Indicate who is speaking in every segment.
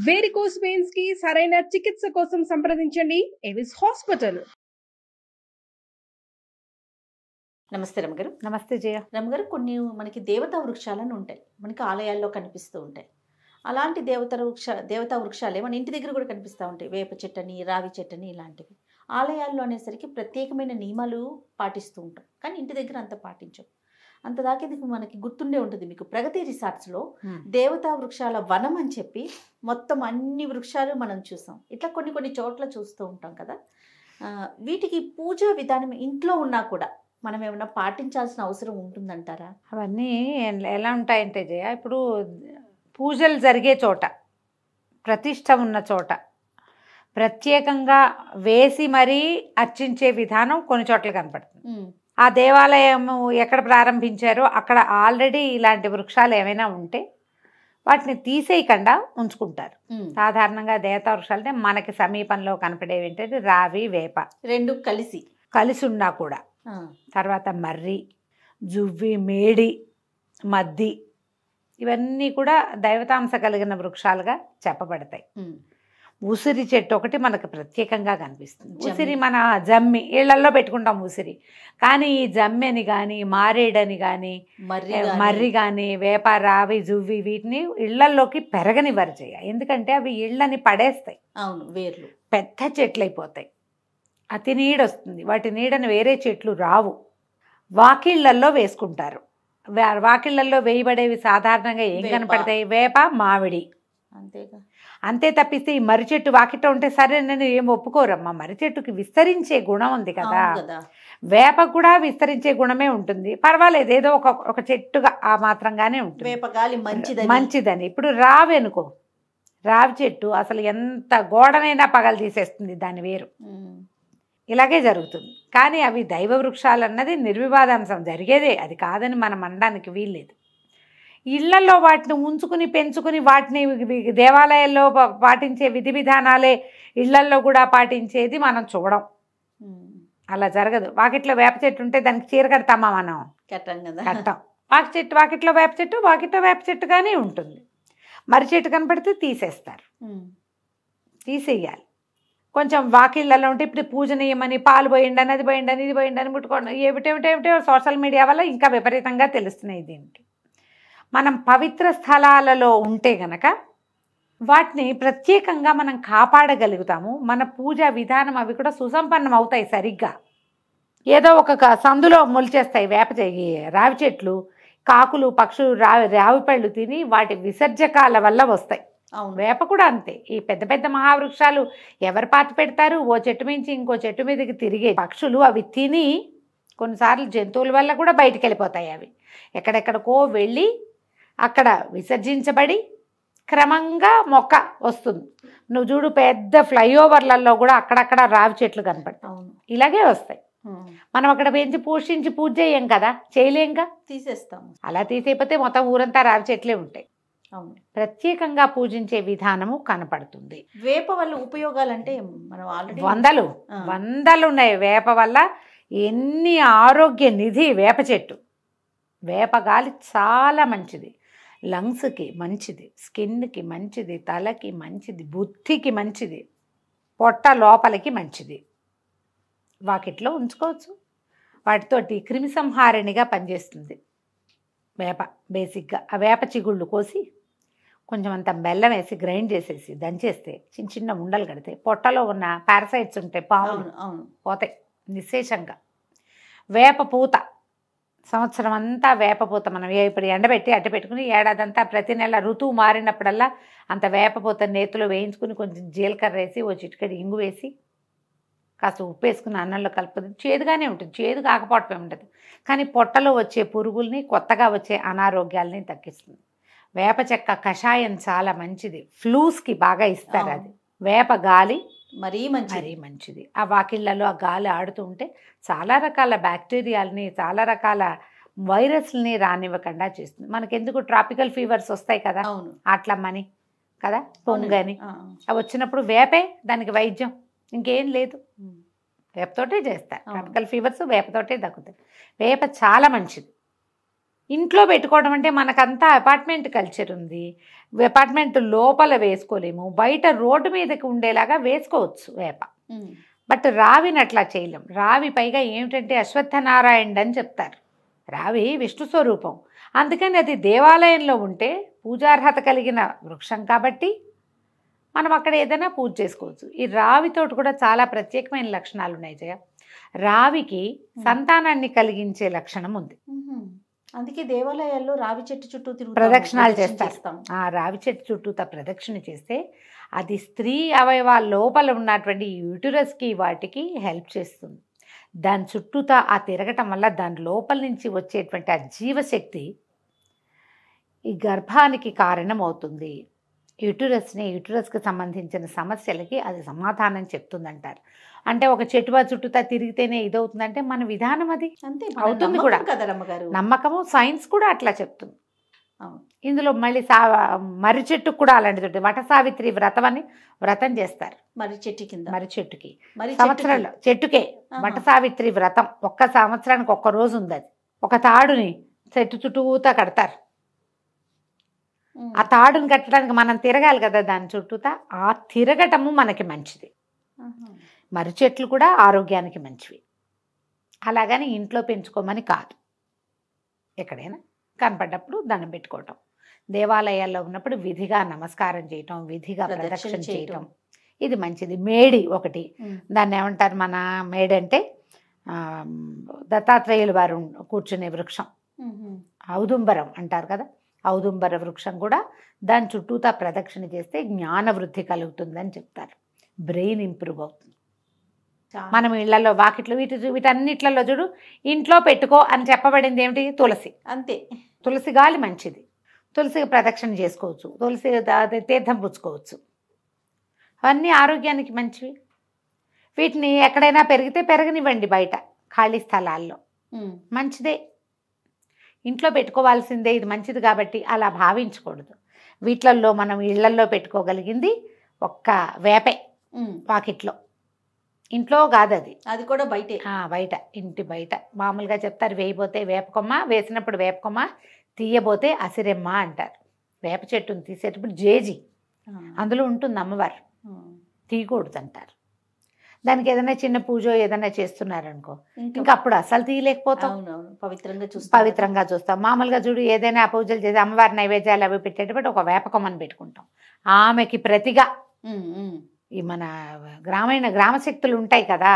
Speaker 1: Varicose veins కి సరైన చికిత్స కోసం సంప్రదించండి ఎవిస్ హాస్పిటల్.
Speaker 2: నమస్తే రమగారు.
Speaker 3: నమస్తే జయ.
Speaker 2: రమగారు, కొన్ని మనకి దేవతా వృక్షాలను ఉంటాయి, మనకి ఆలయాల్లో కనిపిస్తూ ఉంటాయి. అలాంటి దేవతా వృక్షాలే మన ఇంటి దగ్గర కూడా కనిపిస్తూ ఉంటాయి. వేప చెట్టని, రావి చెట్టని, ఇలాంటివి. ఆలయాల్లో అనేసరికి ప్రత్యేకమైన నియమాలు పాటిస్తూ ఉంటాం, కానీ ఇంటి దగ్గర అంత పాటించం. అంతదాకా ఇది మనకి గుర్తుండే ఉంటుంది మీకు, ప్రగతి రిసార్ట్స్లో దేవతా వృక్షాల వనం అని చెప్పి మొత్తం అన్ని వృక్షాలు మనం చూసాం. ఇట్లా కొన్ని చోట్ల చూస్తూ ఉంటాం కదా. వీటికి పూజా విధానం ఇంట్లో ఉన్నా కూడా మనం ఏమైనా పాటించాల్సిన అవసరం ఉంటుందంటారా?
Speaker 3: అవన్నీ ఎలా ఉంటాయంటే జయ, ఇప్పుడు పూజలు జరిగే చోట, ప్రతిష్ట ఉన్న చోట ప్రత్యేకంగా వేసి మరీ అర్చించే విధానం కొన్ని చోట్ల కనపడుతుంది. ఆ దేవాలయం ఎక్కడ ప్రారంభించారో అక్కడ ఆల్రెడీ ఇలాంటి వృక్షాలు ఏమైనా ఉంటే వాటిని తీసేయకుండా ఉంచుకుంటారు. సాధారణంగా దేవతా వృక్షాలు అంటే మనకి సమీపంలో కనపడేవి ఏంటంటే రావి, వేప
Speaker 2: రెండు
Speaker 3: కలిసి ఉన్నా కూడా, తర్వాత మర్రి, జువ్వి, మేడి, మద్ది, ఇవన్నీ కూడా దైవతాంశ కలిగిన వృక్షాలుగా చెప్పబడతాయి. ఉసిరి చెట్టు ఒకటి మనకు ప్రత్యేకంగా కనిపిస్తుంది. ఉసిరి మన జమ్మి ఇళ్లలో పెట్టుకుంటాం ఉసిరి, కానీ ఈ జమ్మిని కానీ, మారేడని కానీ, మర్రి కానీ, వేప, రావి, జువ్వి వీటిని ఇళ్లలోకి పెరగనివ్వరు చేయ. ఎందుకంటే అవి ఇళ్ళని పడేస్తాయి.
Speaker 2: అవును, వేర్లు
Speaker 3: పెద్ద చెట్లు అయిపోతాయి, అతి నీడ వస్తుంది, వాటి నీడను వేరే చెట్లు రావు. వాకిళ్లల్లో వేసుకుంటారు. వాకిళ్లల్లో వేయబడేవి సాధారణంగా ఏం కనపడతాయి? వేప, మామిడి,
Speaker 2: అంతేగా.
Speaker 3: అంతే తప్పిస్తే ఈ మర్రి చెట్టు వాకిట ఉంటే సరే నేను ఏం ఒప్పుకోరమ్మా. మర్రి చెట్టుకి విస్తరించే గుణం ఉంది కదా, వేప కూడా విస్తరించే గుణమే ఉంటుంది. పర్వాలేదు, ఏదో ఒక చెట్టుగా ఆ మాత్రంగానే ఉంటుంది,
Speaker 2: వేపగాలి
Speaker 3: మంచిదని. ఇప్పుడు రావి అనుకో, రావి చెట్టు అసలు ఎంత గోడనైనా పగలు తీసేస్తుంది దాని వేరు. ఇలాగే జరుగుతుంది. కానీ అవి దైవ వృక్షాలు అన్నది నిర్వివాదాంశం జరిగేదే, అది కాదని మనం అనడానికి వీల్లేదు. ఇళ్లలో వాటిని ఉంచుకుని పెంచుకుని వాటిని దేవాలయాల్లో పాటించే విధి విధానాలే ఇళ్లల్లో కూడా పాటించేది మనం చూడం. అలా జరగదు. వాకిట్లో వేప చెట్టు ఉంటే దానికి చీర కడతామా మనం? కట్టం. వాకిట్లో వేప చెట్టు వాకిట్లో వేప చెట్టుగానే ఉంటుంది. మర్రి చెట్టు కనపడితే తీసేస్తారు, తీసేయాలి. కొంచెం వాకిళ్ళలో ఉంటే ఇప్పుడు పూజనీయమని పాలు పోయిండని, అది పోయిండని, ఇది పోయిండని ముట్టుకోండి, ఏమిటేమిటేమిటో సోషల్ మీడియా వల్ల ఇంకా విపరీతంగా తెలుస్తున్నాయి. దీనికి మనం పవిత్ర స్థలాలలో ఉంటే గనక వాటిని ప్రత్యేకంగా మనం కాపాడగలుగుతాము. మన పూజా విధానం అవి కూడా సుసంపన్నం అవుతాయి సరిగ్గా. ఏదో ఒక సందులో మొలిచేస్తాయి రావి చెట్లు, కాకులు, పక్షులు రావి పళ్ళు తిని వాటి విసర్జకాల వల్ల వస్తాయి. వేప కూడా అంతే. ఈ పెద్ద పెద్ద మహావృక్షాలు ఎవరు పాతి పెడతారు? ఓ చెట్టు మించి ఇంకో చెట్టు మీదకి తిరిగే పక్షులు అవి తిని కొన్నిసార్లు జంతువుల వల్ల కూడా బయటికి వెళ్ళిపోతాయి. అవి ఎక్కడెక్కడికో వెళ్ళి అక్కడ విసర్జించబడి క్రమంగా మొక్క వస్తుంది. నువ్వు చూడు, పెద్ద ఫ్లైఓవర్లలో కూడా అక్కడక్కడ రావి చెట్లు కనపడతాయి. ఇలాగే వస్తాయి. మనం అక్కడ పెంచి పోషించి పూజ చేయం కదా, చేయలేంగా, తీసేస్తాము. అలా తీసేపోతే మొత్తం ఊరంతా రావి చెట్లే ఉంటాయి. ప్రత్యేకంగా పూజించే విధానము కనపడుతుంది.
Speaker 2: వేప వల్ల ఉపయోగాలంటే మనం ఆల్రెడీ
Speaker 3: వందలు ఉన్నాయి. వేప వల్ల ఎన్ని ఆరోగ్య నిధి వేప చెట్టు. వేప గాలి చాలా మంచిది, లంగ్స్కి మంచిది, స్కిన్కి మంచిది, తలకి మంచిది, బుద్ధికి మంచిది, పొట్ట లోపలికి మంచిది. వాకిట్లో ఉంచుకోవచ్చు. వాటితోటి క్రిమిసంహారిణిగా పనిచేస్తుంది వేప. బేసిక్గా ఆ వేప చిగుళ్ళు కోసి కొంచెం అంత బెల్లం వేసి గ్రైండ్ చేసేసి దంచేస్తే చిన్న చిన్న ఉండలు కడితే పొట్టలో ఉన్న పారసైట్స్ ఉంటాయి, పాములు పోతాయి నిశ్శేషంగా. వేప పూత, సంవత్సరం అంతా వేపపూత మనం ఇప్పుడు ఎండబెట్టి అట్ట పెట్టుకుని ఏడాదంతా ప్రతి నెల ఋతువు మారినప్పుడల్లా అంత వేపపూత నేతిలో వేయించుకుని కొంచెం జీలకర్ర వేసి ఓ చిటికెడు ఇంగు వేసి కాస్త ఉప్పు వేసుకుని అన్నంలో కలుపుతుంది. చేదుగానే ఉంటుంది, చేదు కాకపోవటమే ఉండదు, కానీ పొట్టలో వచ్చే పురుగుల్ని, కొత్తగా వచ్చే అనారోగ్యాలని తగ్గిస్తుంది. వేప చెక్క కషాయం చాలా మంచిది, ఫ్లూస్కి బాగా ఇస్తారు అది. వేప గాలి మరీ మంచిది. ఆ వాకిళ్లలో ఆ గాలి ఆడుతూ ఉంటే చాలా రకాల బ్యాక్టీరియాలని, చాలా రకాల వైరస్ని రానివ్వకుండా చేస్తుంది. మనకెందుకు ట్రాపికల్ ఫీవర్స్ వస్తాయి కదా, అట్లమ్మని కదా, పొంగని, అవి వచ్చినప్పుడు వేపే దానికి వైద్యం, ఇంకేం లేదు. వేపతోటే చేస్తారు ట్రాపికల్ ఫీవర్స్, వేపతోటే తగ్గుతాయి. వేప చాలా మంచిది. ఇంట్లో పెట్టుకోవడం అంటే మనకంతా అపార్ట్మెంట్ కల్చర్ ఉంది, అపార్ట్మెంట్ లోపల వేసుకోలేము, బయట రోడ్డు మీదకి ఉండేలాగా వేసుకోవచ్చు వేప. బట్ రావిని అట్లా చేయలేం. రావి పైగా ఏమిటంటే అశ్వత్థనారాయణ అని చెప్తారు. రావి విష్ణు స్వరూపం, అందుకని అది దేవాలయంలో ఉంటే పూజార్హత కలిగిన వృక్షం కాబట్టి మనం అక్కడ ఏదైనా పూజ చేసుకోవచ్చు. ఈ రావితోటి కూడా చాలా ప్రత్యేకమైన లక్షణాలు ఉన్నాయి జయ. రావికి సంతానాన్ని కలిగించే లక్షణం ఉంది.
Speaker 2: అందుకే దేవాలయాల్లో రావి చెట్టు చుట్టూ
Speaker 3: ప్రదక్షిణాలు చేస్తారు. ఆ రావి చెట్టు చుట్టూత ప్రదక్షిణ చేస్తే అది స్త్రీ అవయవాల లోపల ఉన్నటువంటి యూటరస్కి వాటికి హెల్ప్ చేస్తుంది. దాని చుట్టూత ఆ తిరగటం వల్ల దాని లోపల నుంచి వచ్చేటువంటి ఆ జీవశక్తి ఈ గర్భానికి కారణం అవుతుంది. యూటరస్కి సంబంధించిన సమస్యలకి అది సమాధానం చెప్తుందంటారు. అంటే ఒక చెట్టువా చుట్టూతా తిరిగితేనే ఇదవుతుందంటే మన విధానం అది
Speaker 2: అంతే
Speaker 3: అవుతుంది కూడా. నమ్మకము సైన్స్ కూడా అట్లా చెప్తుంది. ఇందులో మళ్ళీ మర్రి చెట్టుకు కూడా అలాంటిది ఉంటుంది. వట సావిత్రి వ్రతం అని వ్రతం చేస్తారు
Speaker 2: మర్రి చెట్టు కింద.
Speaker 3: మర్రి చెట్టుకి సంవత్సరంలో చెట్టుకే వట సావిత్రి వ్రతం. ఒక్క సంవత్సరానికి ఒక్క రోజు ఉంది. అది ఒక తాడుని చెట్టు చుట్టూతా కడతారు. ఆ తాడుని కట్టడానికి మనం తిరగాలి కదా దాని చుట్టూతా. ఆ తిరగటము మనకి మంచిది. మర్రి చెట్లు కూడా ఆరోగ్యానికి మంచివి. అలాగని ఇంట్లో పెంచుకోమని కాదు, ఎక్కడైనా కనపడ్డప్పుడు దండం పెట్టుకోవటం, దేవాలయాల్లో ఉన్నప్పుడు విధిగా నమస్కారం చేయటం, విధిగా ప్రదక్షిణ చేయటం ఇది మంచిది. మేడి ఒకటి, దాన్ని ఏమంటారు మన మేడి అంటే దత్తాత్రేయులు వారు కూర్చునే వృక్షం, ఔదుంబరం అంటారు కదా. ఔదుంబర వృక్షం కూడా దాని చుట్టూతా ప్రదక్షిణ చేస్తే జ్ఞాన వృద్ధి కలుగుతుందని చెప్తారు. బ్రెయిన్ ఇంప్రూవ్ అవుతుంది. మనం ఇళ్లలో వాకిట్లో వీటన్నిట్లలో చూడు ఇంట్లో పెట్టుకో అని చెప్పబడింది ఏమిటి? తులసి.
Speaker 2: అంతే.
Speaker 3: తులసి గాలి మంచిది, తులసికి ప్రదక్షిణ చేసుకోవచ్చు, తులసి తీర్థం పుచ్చుకోవచ్చు, అవన్నీ ఆరోగ్యానికి మంచివి. వీటిని ఎక్కడైనా పెరిగితే పెరగనివ్వండి, బయట ఖాళీ స్థలాల్లో మంచిదే. ఇంట్లో పెట్టుకోవాల్సిందే, ఇది మంచిది కాబట్టి అలా భావించకూడదు. వీటిల్లో మనం ఇళ్లల్లో పెట్టుకోగలిగింది ఒక్క వేపే, వాకిట్లో. ఇంట్లో కాదు అది,
Speaker 2: అది కూడా బయటే.
Speaker 3: బయట, ఇంటి బయట. మామూలుగా చెప్తారు వేయబోతే వేపకొమ్మ, వేసినప్పుడు వేపకొమ్మ, తీయబోతే అసిరెమ్మ అంటారు. వేప చెట్టును తీసేటప్పుడు జేజి అందులో ఉంటుంది అమ్మవారు, తీయకూడదు అంటారు. దానికి ఏదైనా చిన్న పూజ ఏదైనా చేస్తున్నారనుకో ఇంకా అప్పుడు అసలు తీయలేకపోతాం, పవిత్రంగా చూస్తాం. మామూలుగా చూడు ఏదైనా పూజలు చేసి అమ్మవారి నైవేద్యాలు అవి పెట్టేటప్పుడు ఒక వేపకొమ్మని పెట్టుకుంటాం. ఆమెకి ప్రతిగా ఈ మన గ్రామశక్తులు ఉంటాయి కదా,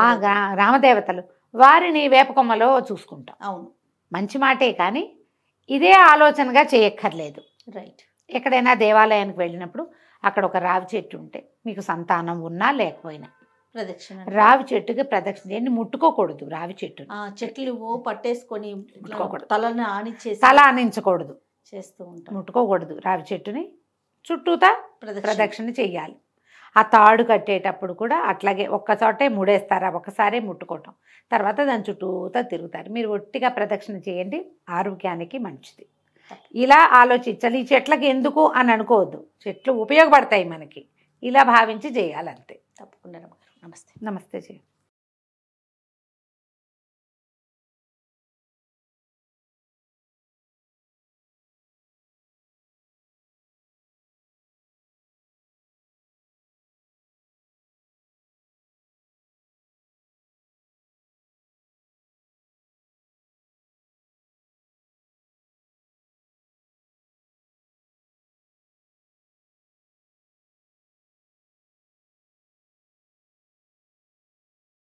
Speaker 3: ఆ గ్రామదేవతలు, వారిని వేపకొమ్మలో చూసుకుంటాం.
Speaker 2: అవును,
Speaker 3: మంచి మాటే, కానీ ఇదే ఆలోచనగా చేయక్కర్లేదు.
Speaker 2: రైట్.
Speaker 3: ఎక్కడైనా దేవాలయానికి వెళ్ళినప్పుడు అక్కడ ఒక రావి చెట్టు ఉంటే మీకు సంతానం ఉన్నా లేకపోయినా
Speaker 2: ప్రదక్షిణ, రావి చెట్టుకి ప్రదక్షిణ చేయండి. ముట్టుకోకూడదు రావి చెట్టు. చెట్లు పట్టేసుకొని తల ఆనించకూడదు, చేస్తూ ఉంటాం. ముట్టుకోకూడదు రావి చెట్టుని, చుట్టూతా ప్రదక్షిణ చెయ్యాలి. ఆ తాడు కట్టేటప్పుడు కూడా అట్లాగే ఒక్కచోటే ముడేస్తారు, ఒక్కసారే ముట్టుకోవటం, తర్వాత దాని చుట్టూతా తిరుగుతారు. మీరు ఒట్టిగా ప్రదక్షిణ చేయండి, ఆరోగ్యానికి మంచిది. ఇలా ఆలోచించాలి. ఈ చెట్లకి ఎందుకు అని అనుకోవద్దు, చెట్లు ఉపయోగపడతాయి మనకి, ఇలా భావించి చేయాలంతే. తప్పకుండా. నమస్తే.
Speaker 3: నమస్తే.